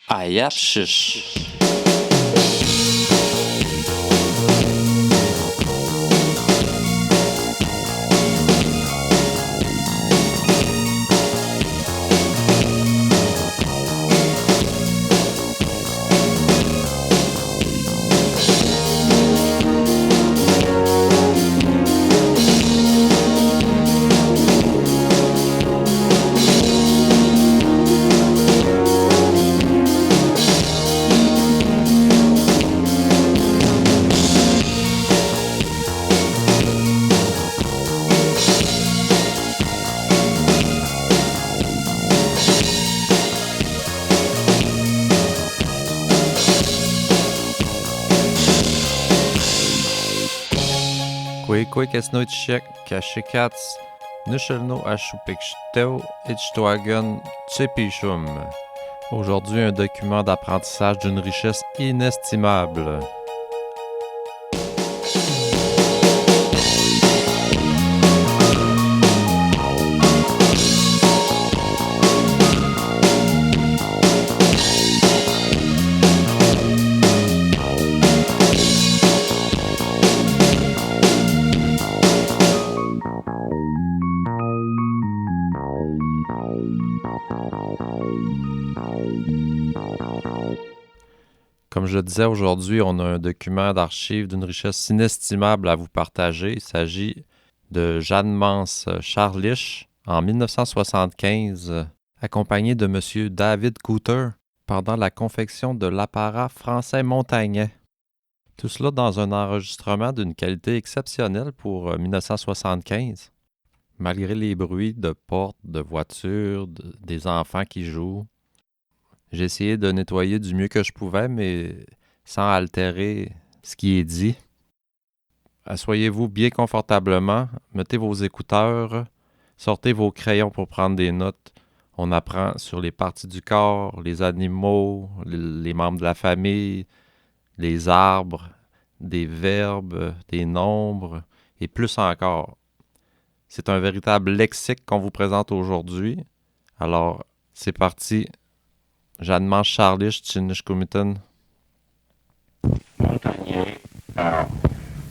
Ayashish. Quick esnoitchek, kashikats, nuchelno ashupikchteo, ichtoagen, tsepichum. Aujourd'hui, un document d'apprentissage d'une richesse inestimable. Comme je disais, aujourd'hui, on a un document d'archives d'une richesse inestimable à vous partager. Il s'agit de Jeanne-Mance Charlich en 1975, accompagné de M. David Cooter pendant la confection de l'apparat français Montagnet. Tout cela dans un enregistrement d'une qualité exceptionnelle pour 1975, malgré les bruits de portes, de voitures, des enfants qui jouent. J'ai essayé de nettoyer du mieux que je pouvais, mais sans altérer ce qui est dit. Asseyez-vous bien confortablement, mettez vos écouteurs, sortez vos crayons pour prendre des notes. On apprend sur les parties du corps, les animaux, les membres de la famille, les arbres, des verbes, des nombres et plus encore. C'est un véritable lexique qu'on vous présente aujourd'hui. Alors, c'est parti. Jeanne-Mance Charlich, Tchinishkumiten. Montagnet par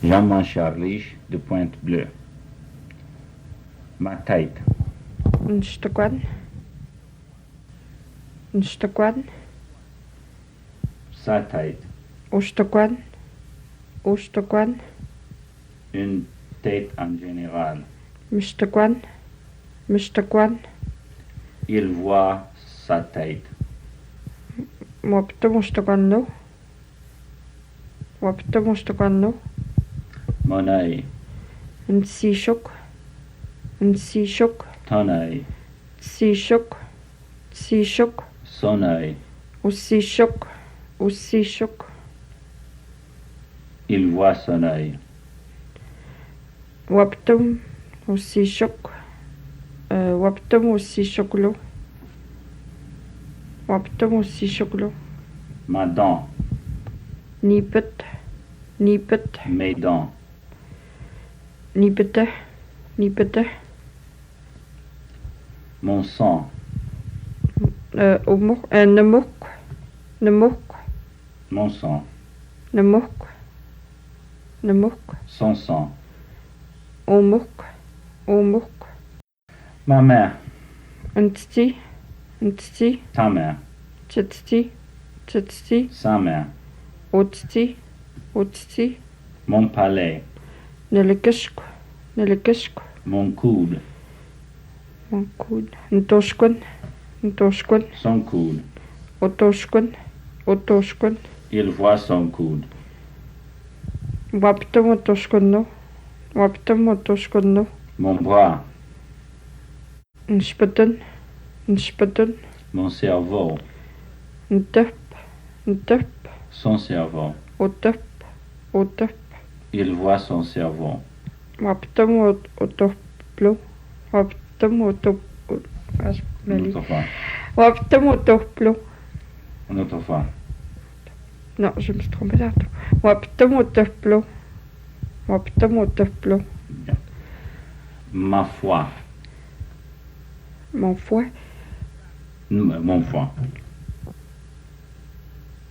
Jeanne-Mance Charlich de Pointe-Bleue. Ma tête. Nshtukwan. Sa tête. Ushtukwan. Une tête en général. Mishtukwan. Il voit sa tête. Waptum ushtukwanno. Mon œil. Ntsishuk. Ton œil. Tsishuk. Son œil. Usishuk. Il voit son œil. Waptum usishuk. Waptum usishuklo. Ma dent. Nipet. Mes dents. Nipete. Mon sang. Nemuk. Mon sang. Nemuk. Son sang. Omuk. Ma mère. Ntsti. Ta mère. Tsti. Sa mère. Otsti. Mon palais. Nelekeshku. Mon coude. Ntoshkun. Son coude. Otoshkun. Il voit son coude. Waptum otoshkunno. Mon bras. Nshpetun. Mon cerveau. Ntep. Son cerveau. Otep. Il voit son cerveau. Waptum otoplo. Waptum Une autre fois. otoplo. Une autre fois. Non, je me suis trompée tantôt. Waptum otoplo. Bien. Ma foi. Mon foie. Mon foie.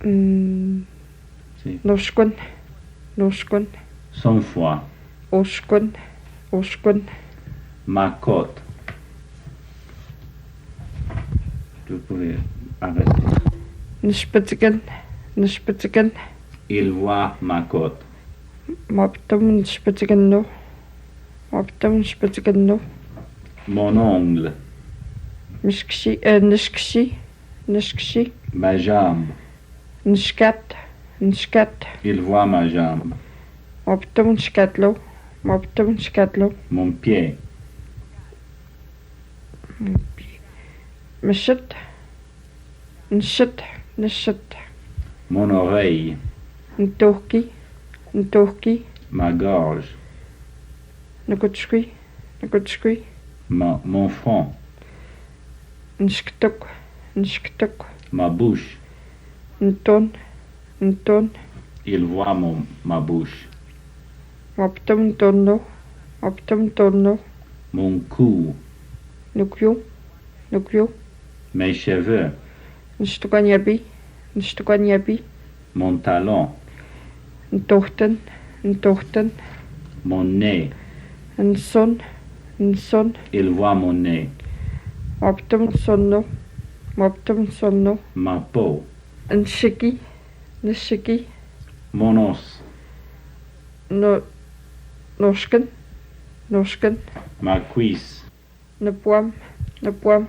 Si. Norskun. Norskun. Son foie. Oskun. Oskun. Ma côte. Tu pouvais arrêter. Nispatigan. Nispatigan. Il voit ma côte. Moptum nispatigan no. Moptum nispatigan no. Mon ongle. Miskshi. Niskshi. Niskshi. Ma jambe. Niskat. Niskat. Il voit ma jambe. Moptum niskatlo. Moptum niskatlo. Mon pied. Mishit. Nishit. Nishit. Mon oreille. Ntohki. Ntohki. Ma gorge. Nukutskui. Nukutskui. Mon front. Nishktuk. Nishktuk. Ma bouche. Nton. Nton. Il voit ma bouche. Moptum tonno. Moptum tonno. Mon cou. Nukyu. Nukyu. Mes cheveux. Nishtukanyabi. Nishtukanyabi. Mon talon. Ntohten. Ntohten. Mon nez. Nson. Nson. Il voit mon nez. Moptum sonno. Moptum sonno. Ma peau. Nshiki. Nshiki. Mon os. No. Norsken. Norsken. Ma cuisse. Nepoam. Nepoam.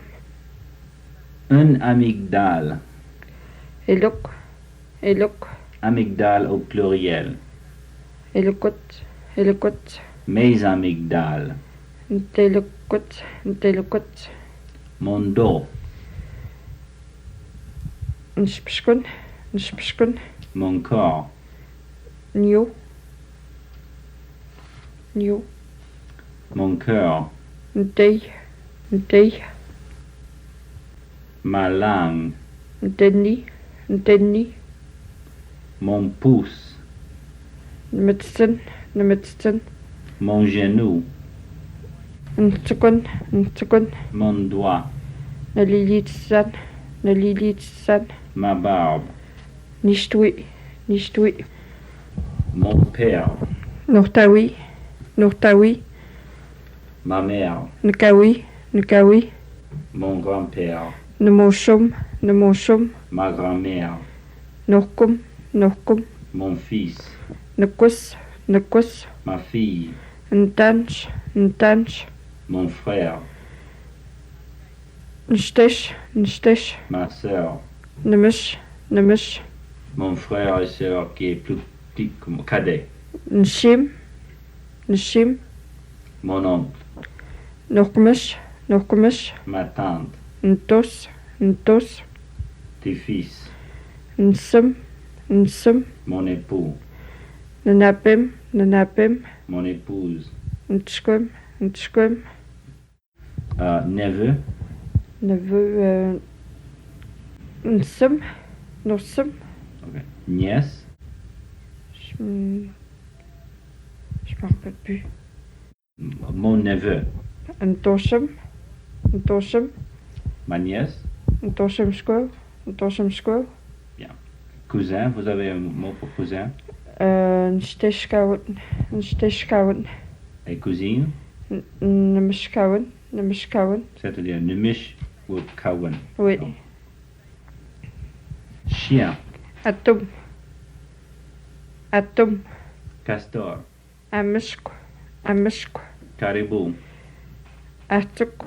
Un amygdale. Eluk. Eluk. Amygdale au pluriel. Elukut. Elukut. Mes amygdales. Ntelukut. Ntelukut. Mon dos. Nshpishkun. Nshpishkun. Mon corps. New. New. Mon cœur. Ntei. Ntei. Ma langue. Ntenni. Ntenni. Mon pouce. Nmitsen. Nmitsen. Mon genou. Ntsukun. Ntsukun. Mon doigt. Nalilitsan. Nalilitsan. Ma barbe. Nishtui. Nishtui. Mon père. Nortawi. Nortawi. Ma mère. Nkawi. Nkawi. Mon grand-père. Nemoshum. Nemoshum. Ma grand-mère. Norkum. Norkum. Mon fils. Nekus. Nekus. Ma fille. Ntanch. Ntanch. Mon frère. Nstesh. Nstesh. Ma sœur. Nemish. Nemish. Mon frère et sœur qui est plus petit que mon cadet. Nshim. Nshim. Mon oncle. Norkumish. Norkumish. Ma tante. Ntos. Ntos. Tes fils. Nsum. Nsum. Mon époux. Nanapim. Nanapim. Mon épouse. Ntshkum. Ntshkum. Neveu. Neveu. Nsum. Norsum. Ok. Nièce. Je me rappelle plus. Mon neveu. Ntoshum. Ntoshum. Ma nièce. Ntoshum shko. Ntoshum shko. Cousin. Vous avez un mot pour cousin? Nsteshkawen. Nsteshkawen. Et cousine. Nemishkawen. Nemishkawen. C'est-à-dire Nemish ou Kawan. Oui. Donc, chien. Atum. Atum. Castor. Amishko. Amishko. Caribou. Atuk.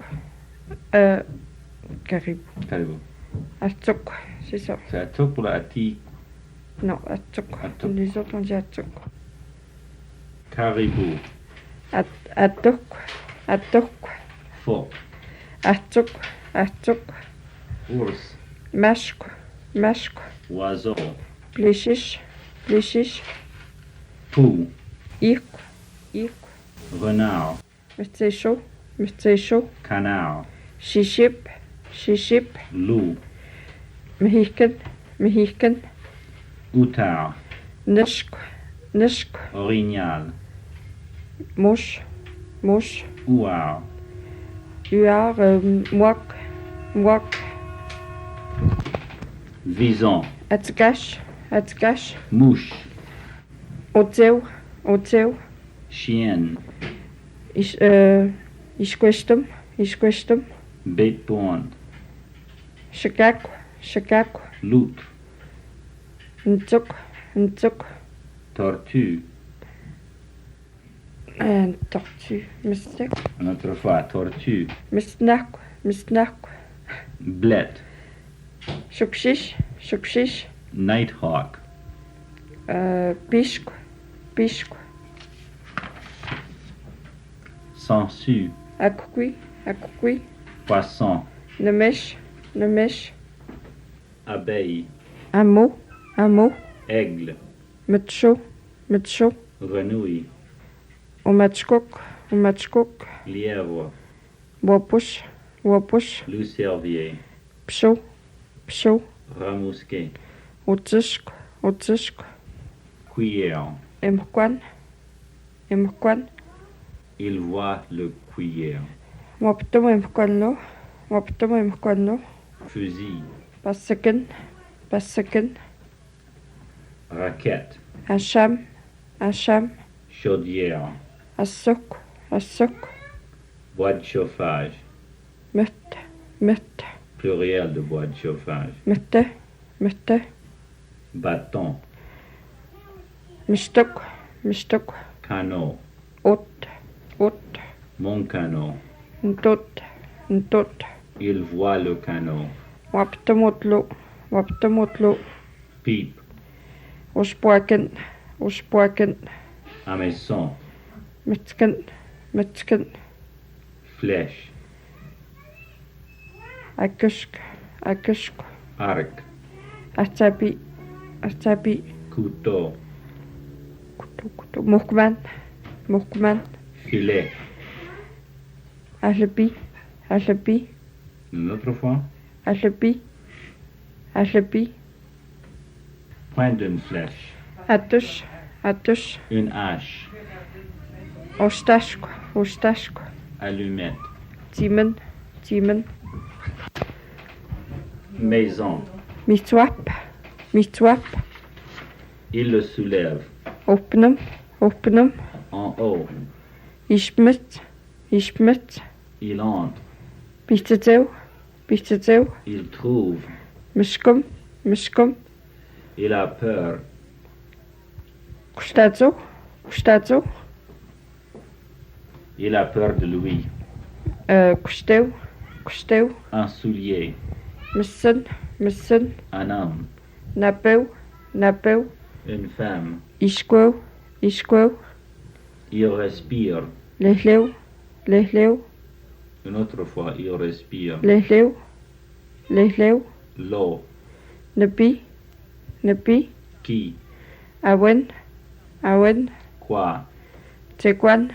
Caribou. Caribou. Atuk. C'est ça. C'est à toi pour la ati. Non, Atuk. Atuk. Les autres on dit Atuk. Caribou. Atuk. Atuk. Phoque. Atuk. Atuk. Ours. Mashko. Mashko. Oiseau. Pléchiche. Pléchiche. Pou. Ik. Ik. Renard. Mitsesho. Mitsesho. Canard. Shiship. Shiship. Loup. Mehiken. Mehiken. Outard. Nishk. Nishk. Orignal. Mouche. Mouche. Ouard. Huard. Mouak. Mouak. Vison. Atgash. Atgash. Mouche. Otew. Otew. Chienne. Ishquestum. Ishquestum. Bête ponte. Chicago. Chicago. Loutre. Ntuk. Ntuk. Tortue. Tortue. Mystic. Une autre fois, tortue. Misnak. Misnak. Blette. Shukshish. Shukshish. Nighthawk. Pishk. Pishk. Sangsue. Akukui. Akukui. Poisson. Nemesh. Nemesh. Abeille. Amo. Amo. Aigle. Mutcho. Mutcho. Grenouille. Umachkok. Umachkok. Lièvre. Wapush. Wapush. Loup-cervier. Psho. Psho. Rat mousquet. Utishk. Utishk. Cuillère. Imkwan. Imkwan. Il voit le cuillère. Waptum imkwanlo. Waptum imkwanlo. Fusil. Pasakin. Pasakin. Raquette. Asham. Asham. Chaudière. Asuk. Asuk. Bois de chauffage. Mut. Mut. Pluriel de bois de chauffage. Mitte. Mitte. Bâton. Mishtuk. Mishtuk. Canot. Ut. Ut. Mon canot. Ntut. Ntut. Il voit le canot. Waptumutlu. Waptumutlu. Pipe. Ushpuakin. Ushpuakin. Hameçon. Mitskin. Mitskin. Flèche. Akushk. Akushk. Arc. Atabi. Atabi. Couteau. Kutu. Kutu. Mukman. Mukman. Filet. Alabi. Alabi. Une autre fois. Alabi. Alabi. Pointe d'une flèche. Atush. Atush. Une hache. Ostashk. Ostashk. Allumette. Timen. Timen. Maison. Mitwap. Mitwap. Il le soulève. Opnum. Opnum. En haut. Ishmit. Ishmit. Il entre. Bitetew. Bitetew. Il trouve. Mishkum. Mishkum. Il a peur. Kushtazo. Kushtazo. Il a peur de lui. Kushtew. Kushtew. Un soulier. Missin. Missin. Un homme. Napew. Napew. Une femme. Ishkwew. Ishkwew. Il respire. Lehlew. Lehlew. Une autre fois, il respire. Lehlew. Lehlew. L'eau. Nepi. Nepi. Qui? Awen. Awen. Quoi? Tekwan.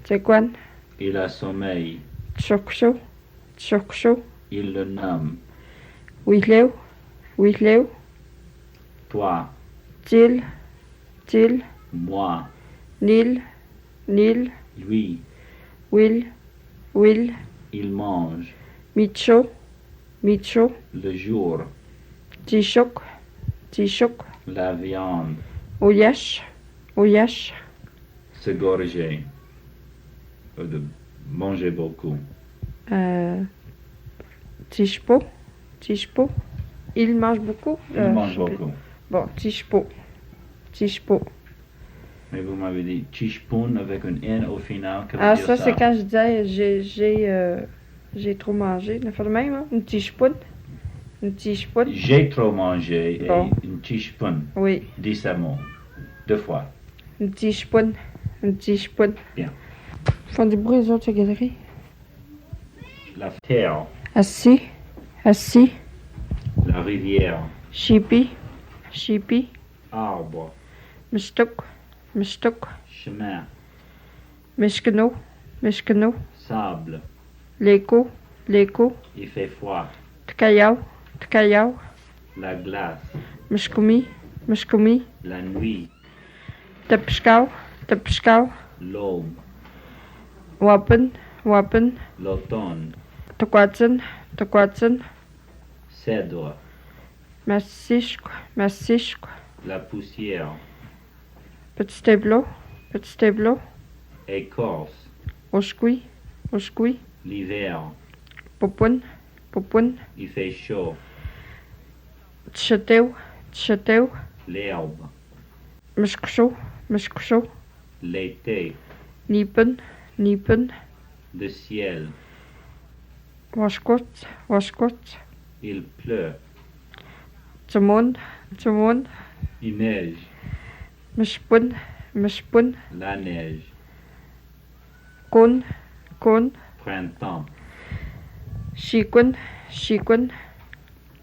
Tekwan. Il a sommeil. Tshoksho. Tshoksho. Il le nomme. Wihlew. Wihlew. Toi. Til. Til. Moi. Nil. Nil. Lui. Will. Will. Il mange. Micho. Micho. Le jour. Tishok. Tishok. La viande. Oyash. Oyash. Se gorger. De manger beaucoup. Tishpo. Tishpo. Il mange beaucoup. Il mange beaucoup. Bon, Tishpo. Tishpo. Mais vous m'avez dit chichpoun avec un N au final. Que veut Ah, dire ça, c'est quand je disais j'ai trop mangé. On fait le même, hein? Une tichepoune. Une tichepoune. J'ai trop mangé et Bon. une chichpoun. Oui. Dis ce mot. 2 fois. Une tichepoune. Une tichepoune. Bien. Ils font du bruit, les autres, galeries. La terre. Assis. Assis. La rivière. Chipi. Chipi. Arbre. Mishtuk. Mishtuk. Chemin. Mishkeno. Mishkeno. Sable. L'écho. L'écho. Il fait froid. Tkayaw. Tkayaw. La glace. Mishkumi. Mishkumi. La nuit. Tepishkaw. Tepishkaw. L'aube. Wapen. Wapen. L'automne. Tekwatsin. Tekwatsin. Cèdre. Massishko, massishko. La poussière. Petit tableau, petit tableau. Écorce. Oshkui, oshkui. L'hiver. Popun, popun. Il fait chaud. Tchateu, tchateu. L'herbe. Mishkusho, mishkusho. L'été. Nipun, nipun. Le ciel. Washkot, washkot. Il pleut. Tsamon, tsamon. Il neige. Mishpun, mishpun. La neige. Kun, kun. Printemps. Shikun, shikun.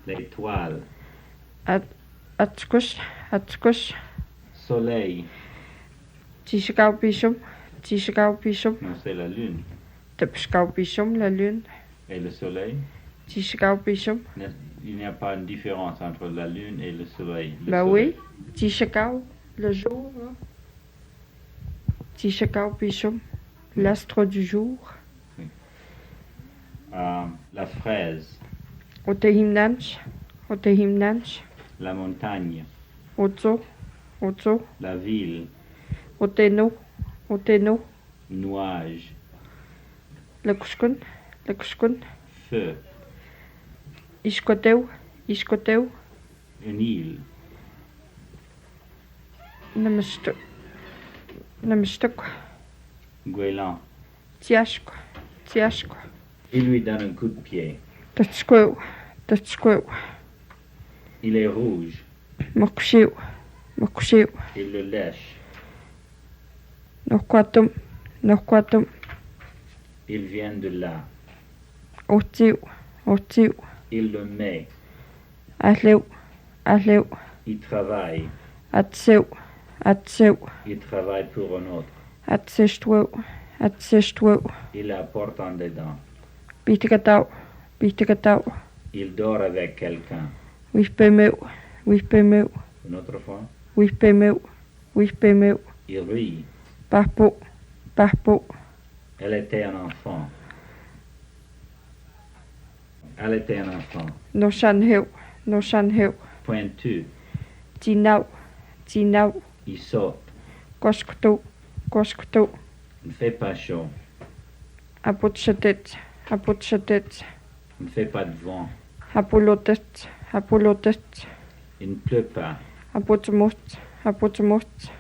L'étoile. Atskush, atskush. Soleil. Tishikau pishum, tishikau pishum. Non, c'est la lune. Tepshikau pishum, la lune. Et le soleil. Tishikau pishum. Il n'y a pas une différence entre la lune et le soleil. Le Ben soleil. oui. Tishikau, le jour. Tishikau pishum, l'astre du jour. La fraise. Otehimnanch, otehimnanch. La montagne. Otso, otso. La ville. Oteno, oteno. Nuage. Le kushkun, le kushkun. Feu. Ishkoteu, ishkoteu. Une île. Namishtuk, namishtuk. Goéland. Tiashko, tiashko. Il lui donne un coup de pied. Tatskeu, tatskeu. Il est rouge. Makushiu, makushiu. Il le lèche. Norquatum, norquatum. Il vient de là. Otiu, otiu. Il le met. Ahleu, ahleu. Il travaille. Atseu, atseu. Il travaille pour un autre. Atsishtueu, atsishtueu. Il apporte en dedans. Bitikatau, bitikatau. Il dort avec quelqu'un. Wihpemeu, wihpemeu. Une autre fois. Wihpemeu, wihpemeu. Il rit. Parpo, parpo. Elle était un enfant. Elle était un enfant. No shanheu, no shanheu. Pointu. Tinau, tinau. Il saute. Koshkutu, koshkutu. Il ne fait pas chaud. Apotchatet, apotchatet. Il ne fait pas de vent. Apolotet, apolotet. Il ne pleut pas. Apotmut, apotmut.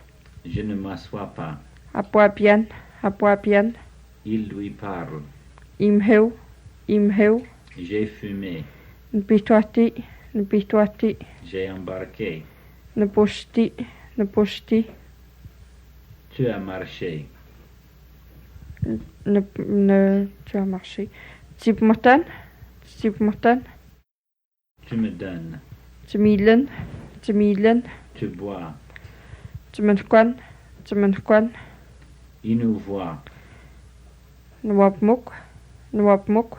Je ne m'assois pas. Apoapian, apoapian. Il lui parle. Imheu, imheu. J'ai fumé. Npituati, npituati. J'ai embarqué. Npushti, npushti. Tu as marché. Tu as marché. Tipmotan, tipmotan. Tu me donnes. Timilen, timilen. Tu bois. Timenkwan, timenkwan. Il nous voit. Nwapmuk, nwapmuk.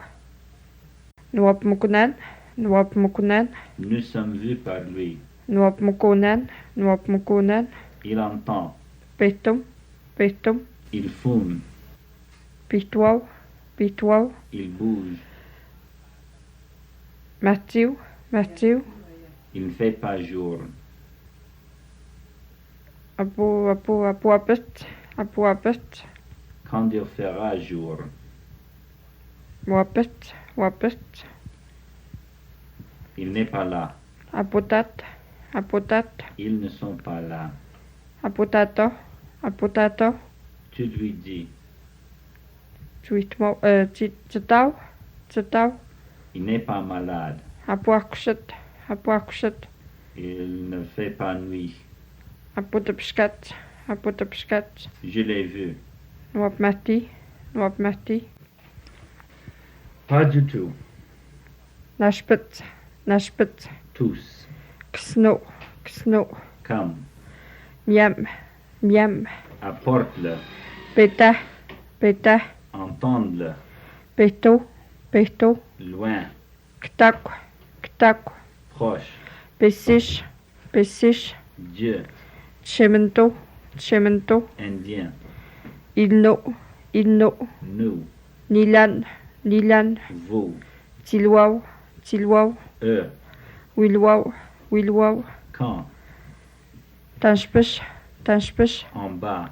Nwapmukunan, nwapmukunan. Nous sommes vus par lui. Nwapmukunan, nwapmukunan. Il entend. Petum, petum. Il fume. Pituau, pituau. Il bouge. Mathieu, Mathieu. Il ne fait pas jour. Apuapet, apuapet. Quand il fera jour, Wapet, wapet. il n'est pas là. Apotat, apotat. Ils ne sont pas là. Apotato, apotato. Tu lui dis. Tuitmo, titau, titau. Il n'est pas malade. Apuakushet, apuakushet. Il ne fait pas nuit. Apotapskat, apotapskat. Je l'ai vu. Nwapmati, nwapmati. Pas du tout. Nashpit, nashpit. Tous. Ksno, ksno. Comme. Miam, miam. Apporte-le. Peta, peta. Entende-le. Peto, peto. Loin. Ktaku, ktaku. Proche. Pesish, pesish. Dieu. Tchemento, tchemento. Indien. Ilno, ilno. Nous. Nilan, nilan. Vous. Tilwau, tilwau. Eux. Wilwau, Willow. Quand, Tanchpush. Tanchpush. en bas,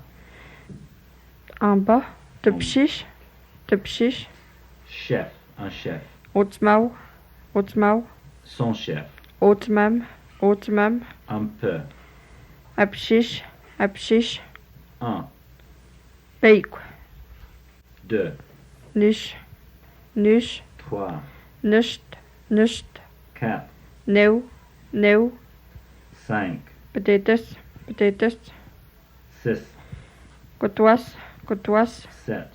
En bas. Tupchiche. Tupchiche. chef, un chef, Outmau. Outmau. son chef, Outmam. Outmam. un peu, Apchiche. Apchiche. un, Bake. deux, Nush. Nush. trois, Nusht. Nusht. quatre, New. New. cinq, Potatoes. Potatoes. six, Kotwas. Kotwas. sept,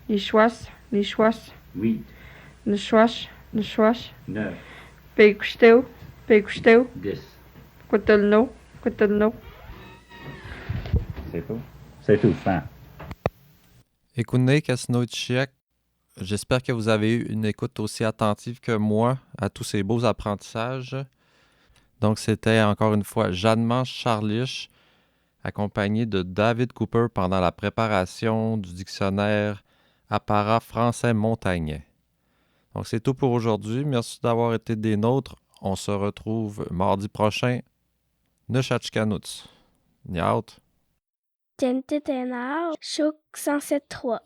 Nichwas. Nichwas. huit, Nishwash. Nishwash. neuf, Pekushtel. Pekushtel. 10. Kotelno. Kotelno. C'est tout? C'est tout, fin. Écoutez, Kasnoïtchiek, j'espère que vous avez eu une écoute aussi attentive que moi à tous ces beaux apprentissages. Donc, c'était encore une fois Jeannement Charlich, accompagné de David Cooper pendant la préparation du dictionnaire Apparat français montagnais. Donc, c'est tout pour aujourd'hui. Merci d'avoir été des nôtres. On se retrouve mardi prochain. Nechachkanuts. Niaut. Tente Tenao, Choc 107.3.